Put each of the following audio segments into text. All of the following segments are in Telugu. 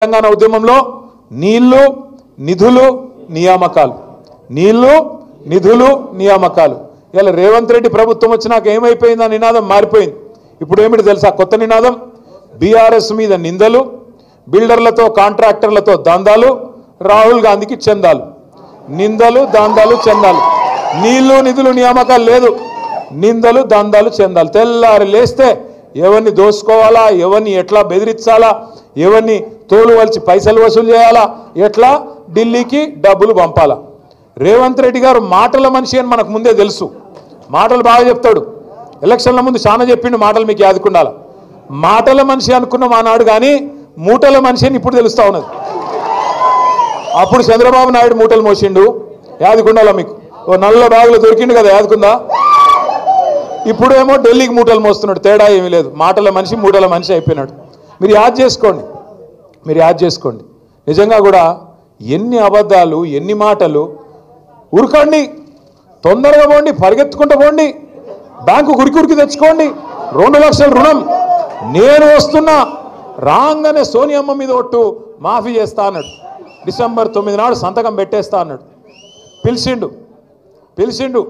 తెలంగాణ ఉద్యమంలో నీళ్లు నిధులు నియామకాలు ఇలా రేవంత్ రెడ్డి ప్రభుత్వం వచ్చినాక ఏమైపోయింది ఆ నినాదం మారిపోయింది. ఇప్పుడు ఏమిటి తెలుసా కొత్త నినాదం? బీఆర్ఎస్ మీద నిందలు, బిల్డర్లతో కాంట్రాక్టర్లతో దందాలు, రాహుల్ గాంధీకి చందాలు. నిందలు దందాలు చందాలు, నీళ్లు నిధులు నియామకాలు లేదు, నిందలు దందాలు చందాలు. తెల్లారి లేస్తే ఎవరిని దోసుకోవాలా, ఎవరిని ఎట్లా బెదిరించాలా, ఎవరిని తోలు వలిచి పైసలు వసూలు చేయాలా, ఎట్లా ఢిల్లీకి డబ్బులు పంపాలా. రేవంత్ రెడ్డి గారు మాటల మనిషి అని మనకు ముందే తెలుసు. మాటలు బాగా చెప్తాడు. ఎలక్షన్ల ముందు చాలా చెప్పిండు మాటలు, మీకు యాదుకుండాల. మాటల మనిషి అనుకున్నాం ఆనాడు, కానీ మూటల మనిషి అని ఇప్పుడు తెలుస్తూ ఉన్నది. అప్పుడు చంద్రబాబు నాయుడు మూటలు మోసిండు, యాదుకుండాలా మీకు? ఓ నల్ల బ్యాగులో దొరికిండు కదా, యాదుకుందా? ఇప్పుడేమో ఢిల్లీకి మూటలు మోస్తున్నాడు. తేడా ఏమీ లేదు. మాటల మనిషి మూటల మనిషి అయిపోయినాడు. మీరు యాద్ చేసుకోండి. నిజంగా కూడా ఎన్ని అబద్ధాలు, ఎన్ని మాటలు. ఉరకండి, తొందరగా పోండి, పరిగెత్తుకుంటూ పోండి, బ్యాంకు ఉరికి తెచ్చుకోండి. 2 లక్షల రుణం నేను వస్తున్నా, రాగానే సోనియమ్మ మీద ఒట్టు మాఫీ చేస్తా అన్నాడు. డిసెంబర్ 9 నాడు సంతకం పెట్టేస్తా అన్నాడు. పిలిచిండు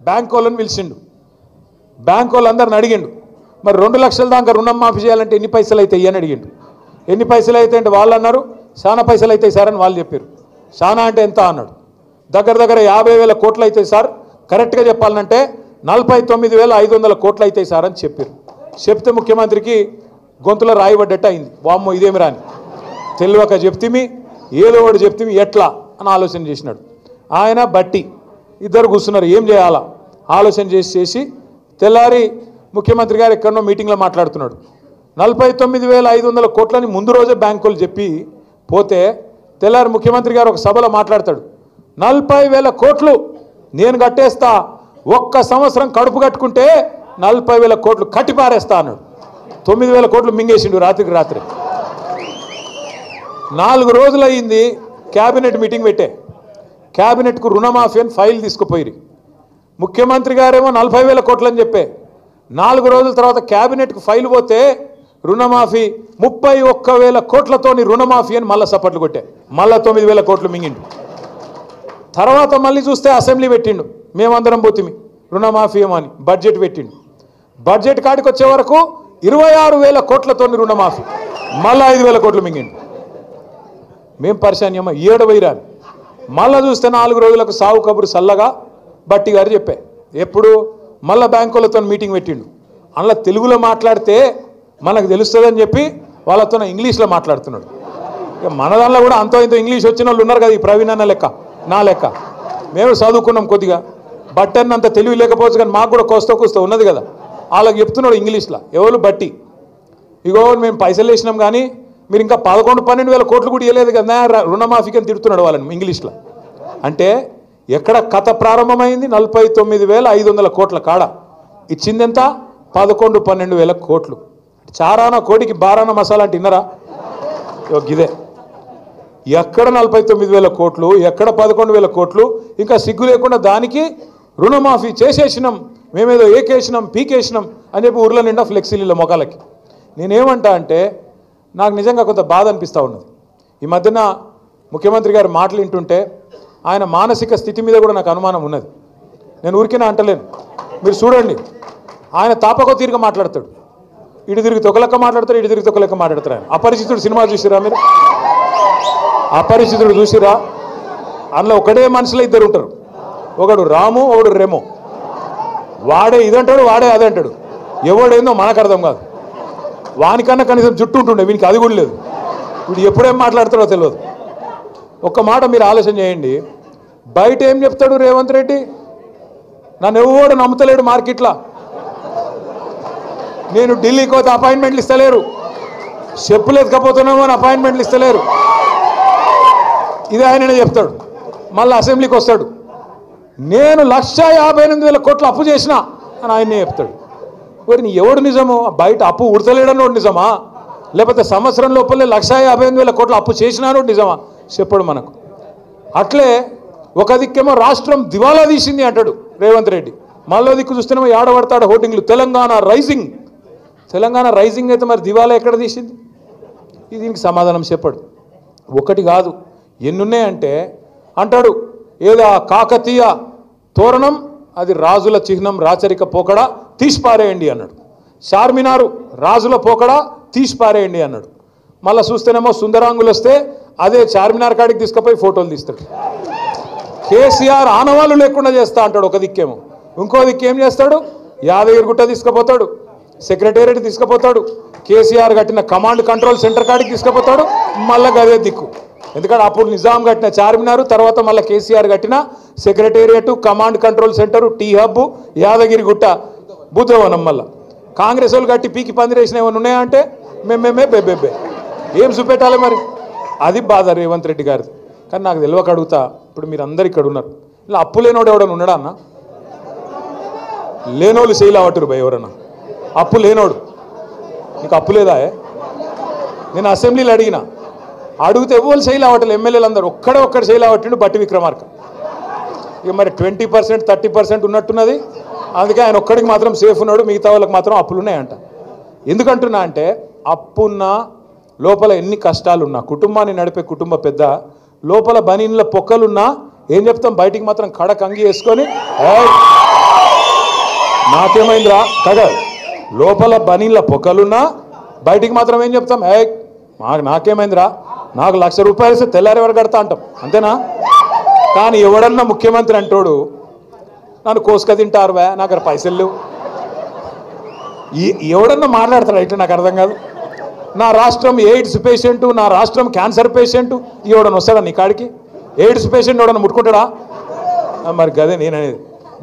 బ్యాంక్ వాళ్ళని పిలిచిండు. బ్యాంక్ వాళ్ళందరిని అడిగిండు, మరి 2 లక్షల దాకా రుణం మాఫీ చేయాలంటే ఎన్ని పైసలు అవుతాయి అని అడిగిండు. ఎన్ని పైసలు అయితే అంటే వాళ్ళు అన్నారు చాలా పైసలు అవుతాయి సార్ అని వాళ్ళు చెప్పారు. చాలా అంటే ఎంత అన్నాడు. దగ్గర 50,000 కోట్లు అవుతాయి సార్, కరెక్ట్గా చెప్పాలంటే 49,500 కోట్లు అవుతాయి సార్ అని చెప్పారు. చెప్తే ముఖ్యమంత్రికి గొంతులో రాయబడ్డట్టు అయింది. వామ్మో ఇదేమి రాని తెలియక చెప్తిమి, ఏదో ఒకటి చెప్తిమి, ఎట్లా అని ఆలోచన చేసినాడు. ఆయన బట్టి ఇద్దరు కూర్చున్నారు, ఏం చేయాలా ఆలోచన చేసి తెల్లారి ముఖ్యమంత్రి గారు ఎక్కడో మీటింగ్లో మాట్లాడుతున్నాడు. 49,500 కోట్లని ముందు రోజే బ్యాంకులు చెప్పి పోతే తెల్లారి ముఖ్యమంత్రి గారు ఒక సభలో మాట్లాడతాడు. 40,000 కోట్లు నేను కట్టేస్తా, ఒక్క సంవత్సరం కడుపు కట్టుకుంటే 40,000 కోట్లు కట్టిపారేస్తా అన్నాడు. 9,000 కోట్లు మింగేసిండు రాత్రికి రాత్రి. 4 రోజులు అయింది క్యాబినెట్ మీటింగ్ పెట్టే. క్యాబినెట్కు రుణమాఫీ అని ఫైల్ తీసుకుపోయి ముఖ్యమంత్రి గారేమో 40,000 కోట్లు అని చెప్పే. 4 రోజుల తర్వాత క్యాబినెట్కు ఫైల్ పోతే రుణమాఫీ 31,000 కోట్లతోని రుణమాఫీ అని మళ్ళీ సపట్లు కొట్టే. మళ్ళీ 9,000 కోట్లు మింగిండు. తర్వాత మళ్ళీ చూస్తే అసెంబ్లీ పెట్టిండు, మేమందరం పోతిమి రుణమాఫీ ఏమని బడ్జెట్ పెట్టిండు. బడ్జెట్ కాడికి వచ్చే వరకు 26,000 కోట్లతోని రుణమాఫీ, మళ్ళీ 5,000 కోట్లు మింగిండు. మేం పరిశాన్యమ్మ ఏడవైరాని. మళ్ళీ చూస్తే 4 రోజులకు సాగు కబురు సల్లగా బట్టి గారు చెప్పే. ఎప్పుడు మళ్ళీ బ్యాంకులతో మీటింగ్ పెట్టిండు. అందులో తెలుగులో మాట్లాడితే మనకు తెలుస్తుందని చెప్పి వాళ్ళతో ఇంగ్లీష్లో మాట్లాడుతున్నాడు. ఇక మన దానిలో కూడా అంతో ఇంతో ఇంగ్లీష్ వచ్చిన వాళ్ళు ఉన్నారు కదా, ఈ ప్రవీణ్ అన్న లెక్క నా లెక్క. మేము చదువుకున్నాం కొద్దిగా, బట్టన్న అంత తెలివి లేకపోవచ్చు కానీ మాకు కూడా కోస్తా ఉన్నది కదా. వాళ్ళకి చెప్తున్నాడు ఇంగ్లీష్లో. ఎవరు బట్టి, ఇగో మేము పైసలు వేసినాం కానీ మీరు ఇంకా 11-12,000 కోట్లు కూడా ఇవ్వలేదు కదా రుణమాఫీకి అని తిడుతున్నాడు వాళ్ళని ఇంగ్లీష్లో. అంటే ఎక్కడ కథ ప్రారంభమైంది? 49,500 కోట్ల కాడ ఇచ్చిందెంత? 11-12,000 కోట్లు. చారాన కోడికి బారాన మసాలా అంటే విన్నరా? ఇదే ఎక్కడ 49,000 కోట్లు, ఎక్కడ 11,000 కోట్లు. ఇంకా సిగ్గు లేకుండా దానికి రుణమాఫీ చేసేసినాం, మేమేదో ఏకేసినాం పీకేసినాం అని చెప్పి ఊర్ల నిండా ఫ్లెక్సీల మొఖాలకి. నేనేమంటా అంటే నాకు నిజంగా కొంత బాధ అనిపిస్తూ ఉన్నది. ఈ మధ్యన ముఖ్యమంత్రి గారు మాటలు వింటుంటే ఆయన మానసిక స్థితి మీద కూడా నాకు అనుమానం ఉన్నది. నేను ఊరికినా అంటలేను, మీరు చూడండి. ఆయన తాపకో తీరుగా మాట్లాడతాడు, ఇటు తిరిగి తొకలెక్క మాట్లాడతాడు, ఇటు తిరిగి తొకలెక్క మాట్లాడతారు. ఆయన అపరిచితుడు సినిమా చూసిరా మీరు? అపరిచితుడు చూసిరా? అందులో ఒకటే మనుషులు ఇద్దరు ఉంటారు, ఒకడు రాము, ఒకడు రెమో. వాడే ఇదంటాడు, వాడే అదంటాడు. ఎవడేందో మనకు అర్థం కాదు. వానికన్నా కనీసం జుట్టు ఉంటుండే, వీనికి అది కూడా లేదు. వీడు ఎప్పుడేం మాట్లాడతాడో తెలియదు. ఒక్క మాట మీరు ఆలోచన చేయండి. బయట ఏం చెప్తాడు రేవంత్ రెడ్డి? నన్ను ఎవడు నమ్ముతలేడు మార్కెట్లో, నేను ఢిల్లీకి పోతే అపాయింట్మెంట్లు ఇస్తలేరు, చెప్పులు ఎత్తుకపోతున్నామో అని అపాయింట్మెంట్లు ఇస్తలేరు. ఇది ఆయననే చెప్తాడు. మళ్ళీ అసెంబ్లీకి వస్తాడు, నేను 158,000 కోట్లు అప్పు చేసిన అని ఆయనే చెప్తాడు. మరి ఎవడు నిజమో? బయట అప్పు ఉడతలేడన్నోడు నిజమా, లేకపోతే సంవత్సరం లోపలే 158,000 కోట్లు అప్పు చేసినానోడు నిజమా? చెప్పడు మనకు. అట్లే ఒక దిక్కేమో రాష్ట్రం దివాలా తీసింది అంటాడు రేవంత్ రెడ్డి, మళ్ళీ దిక్కు చూస్తేనేమో ఏడబడతాడు హోర్డింగ్లు తెలంగాణ రైజింగ్. తెలంగాణ రైజింగ్ అయితే మరి దివాలా ఎక్కడ తీసింది? దీనికి సమాధానం చెప్పాడు. ఒకటి కాదు ఎన్నున్నాయంటే అంటాడు, ఏదో కాకతీయ తోరణం అది రాజుల చిహ్నం, రాచరిక పోకడ, తీసిపారేయండి అన్నాడు. చార్మినారు రాజుల పోకడ, తీసిపారేయండి అన్నాడు. మళ్ళీ చూస్తేనేమో సుందరాంగులు వస్తే అదే చార్మినార్ కాడికి తీసుకుపోయి ఫోటోలు తీస్తాడు. కేసీఆర్ ఆనవాళ్ళు లేకుండా చేస్తా అంటాడు ఒక దిక్కేమో, ఇంకో దిక్కేం చేస్తాడు, యాదగిరిగుట్ట తీసుకుపోతాడు, సెక్రటేరియట్ తీసుకుపోతాడు, కేసీఆర్ కట్టిన కమాండ్ కంట్రోల్ సెంటర్ కాడికి తీసుకుపోతాడు. మళ్ళీ గదే దిక్కు, ఎందుకంటే అప్పుడు నిజాం కట్టిన చార్మినారు, తర్వాత మళ్ళీ కేసీఆర్ కట్టిన secretariat, command control centre, T hub, Yadagirigutta, Buddhavanam. మళ్ళీ కాంగ్రెస్ వాళ్ళు కట్టి పీకి పందిరేసిన ఏమైనా ఉన్నాయా అంటే మేమేమే బెబ్బెబ్బే ఏం చూపెట్టాలి మరి? అది బాధ రేవంత్ రెడ్డి గారిది. కానీ నాకు తెలియక అడుగుతా, ఇప్పుడు మీరు అందరు ఇక్కడ ఉన్నారు, ఇలా అప్పు లేనోడు ఎవడన్నా ఉన్నాడా అన్న? లేనోళ్ళు శైలి అవటరు భయ ఎవరన్నా? అప్పు లేనోడు, నీకు అప్పు లేదా? నేను అసెంబ్లీలో అడిగితే ఎవరు శైలి అవటలు, ఎమ్మెల్యేలు అందరూ ఒక్కడు శైలి అవట్టిండు బట్టి విక్రమార్క. ఇక మరి 20% 30% ఉన్నట్టున్నది, అందుకే ఆయన ఒక్కడికి మాత్రం సేఫ్ ఉన్నాడు, మిగతా వాళ్ళకి మాత్రం అప్పులు ఉన్నాయంట. ఎందుకంటున్నా అంటే అప్పున్నా లోపల ఎన్ని కష్టాలున్నా, కుటుంబాన్ని నడిపే కుటుంబ పెద్ద, లోపల బనీన్ల పొక్కలున్నా ఏం చెప్తాం, బయటికి మాత్రం కడక అంగి వేసుకొని నాకేమైందిరా కదా, లోపల బనీన్ల పొక్కలున్నా బయటికి మాత్రం ఏం చెప్తాం, నాకేమైందిరా, నాకు ₹1,00,000 ఇస్తే తెల్లారి ఎవరు కడతా అంటాం, అంతేనా? కానీ ఎవడన్నా ముఖ్యమంత్రి అంటోడు నన్ను కోసుక తింటారు వే, నాకు పైసలు లేవు, ఎవడన్నా మాట్లాడతాడు ఇట్లా? నాకు అర్థం కాదు. నా రాష్ట్రం ఎయిడ్స్ పేషెంటు, నా రాష్ట్రం క్యాన్సర్ పేషెంటు, ఎవడన్నా వస్తాడా నీ కాడికి? ఎయిడ్స్ పేషెంట్ ఎవడన్నా ముట్టుకుంటాడా? మరి గదే నేననేది.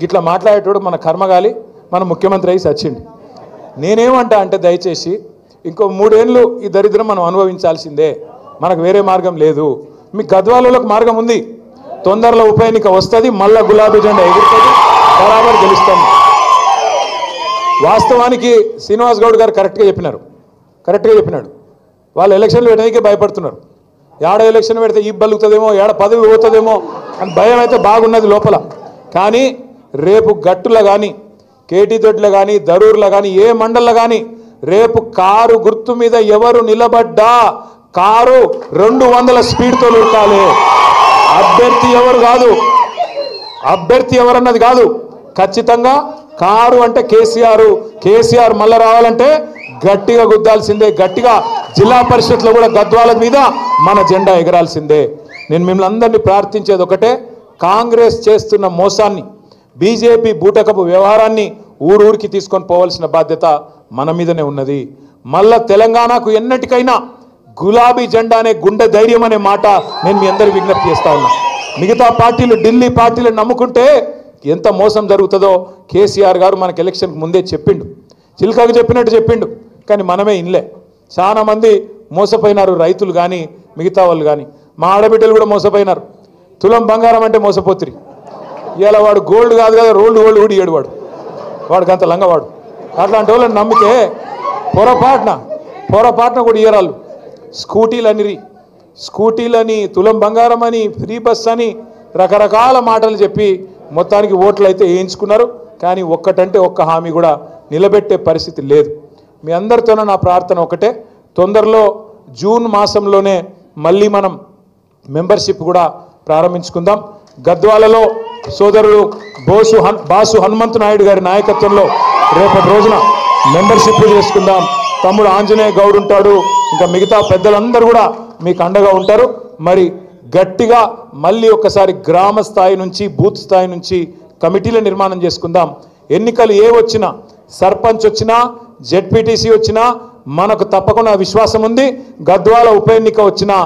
ఇట్లా మాట్లాడేటోడు మన కర్మగాలి, మన ముఖ్యమంత్రి అయి సచ్చిండు. నేనేమంటా అంటే దయచేసి ఇంకో 3 ఏళ్ళు ఈ దరిద్రం మనం అనుభవించాల్సిందే, మనకు వేరే మార్గం లేదు. మీ గద్వాలలోకి మార్గం ఉంది, తొందరలో ఉప ఎన్నిక వస్తుంది, మళ్ళా గులాబీ జెండా ఎగురుతుంది, బరాబర్ గెలుస్తాం. వాస్తవానికి శ్రీనివాస్ గౌడ్ గారు కరెక్ట్గా చెప్పినాడు. వాళ్ళు ఎలక్షన్లు పెట్టడానికే భయపడుతున్నారు. ఏడ ఎలక్షన్ పెడితే ఈ బలుగుతుందేమో, ఏడ పదవి పోతుందేమో అని భయం అయితే బాగున్నది లోపల. కానీ రేపు గట్టులో కానీ, కేటీ దొడ్లో కానీ, దరూర్లో కానీ, ఏ మండల్లో కానీ రేపు కారు గుర్తు మీద ఎవరు నిలబడ్డా కారు 200 స్పీడ్తో ఉరకాలి. అభ్యర్థి ఎవరన్నది కాదు, ఖచ్చితంగా కారు అంటే కేసీఆర్ మళ్ళీ రావాలంటే గట్టిగా గుద్దాల్సిందే, గట్టిగా జిల్లా పరిషత్లో కూడా గద్వాల మీద మన జెండా ఎగరాల్సిందే. నేను మిమ్మల్ని అందరినీ ప్రార్థించేది ఒకటే, కాంగ్రెస్ చేస్తున్న మోసాన్ని, బీజేపీ బూటకపు వ్యవహారాన్ని ఊరూరికి తీసుకొని పోవాల్సిన బాధ్యత మన మీదనే ఉన్నది. మళ్ళా తెలంగాణకు ఎన్నటికైనా గులాబీ జెండానే గుండె ధైర్యం అనే మాట నేను మీ అందరికి విజ్ఞప్తి చేస్తా ఉన్నా. మిగతా పార్టీలు, ఢిల్లీ పార్టీలు నమ్ముకుంటే ఎంత మోసం జరుగుతుందో కేసీఆర్ గారు మనకు ఎలక్షన్కి ముందే చెప్పిండు, చిల్కకు చెప్పినట్టు చెప్పిండు. కానీ మనమే ఇన్లే. చాలా మంది మోసపోయినారు, రైతులు కానీ మిగతా వాళ్ళు కానీ. మా ఆడబిడ్డలు కూడా మోసపోయినారు. తులం బంగారం అంటే మోసపోతురి. ఇలా వాడు గోల్డ్ కాదు కదా, రోల్డ్ గోల్డ్ కూడా ఇయ్యాడు వాడికి అంత లంగవాడు. అట్లాంటి వాళ్ళని నమ్మితే పొరపాటున కూడా ఇయ్యరాళ్ళు. స్కూటీలని, తులం బంగారం అని, ఫ్రీ బస్ అని రకరకాల మాటలు చెప్పి మొత్తానికి ఓట్లు అయితే వేయించుకున్నారు. కానీ ఒక్కటంటే ఒక్క హామీ కూడా నిలబెట్టే పరిస్థితి లేదు. మీ అందరితోనే నా ప్రార్థన ఒకటే, తొందరలో జూన్ మాసంలోనే మళ్ళీ మనం మెంబర్షిప్ కూడా ప్రారంభించుకుందాం. గద్వాలలో సోదరుడు బాసు హనుమంతు నాయుడు గారి నాయకత్వంలో రేపటి రోజున మెంబర్షిప్ చేసుకుందాం. తమ్ముడు ఆంజనేయ గౌడ్ ఉంటాడు, ఇంకా మిగతా పెద్దలందరూ కూడా మీకు అండగా ఉంటారు. మరి గట్టిగా మళ్ళీ ఒక్కసారి గ్రామ స్థాయి నుంచి, బూత్ స్థాయి నుంచి కమిటీల నిర్మాణం చేసుకుందాం. ఎన్నికలు ఏ వచ్చినా, సర్పంచ్ వచ్చినా, జెడ్పీటీసీ వచ్చినా మనకు తప్పకుండా విశ్వాసం ఉంది. గద్వాల ఉప ఎన్నిక వచ్చినా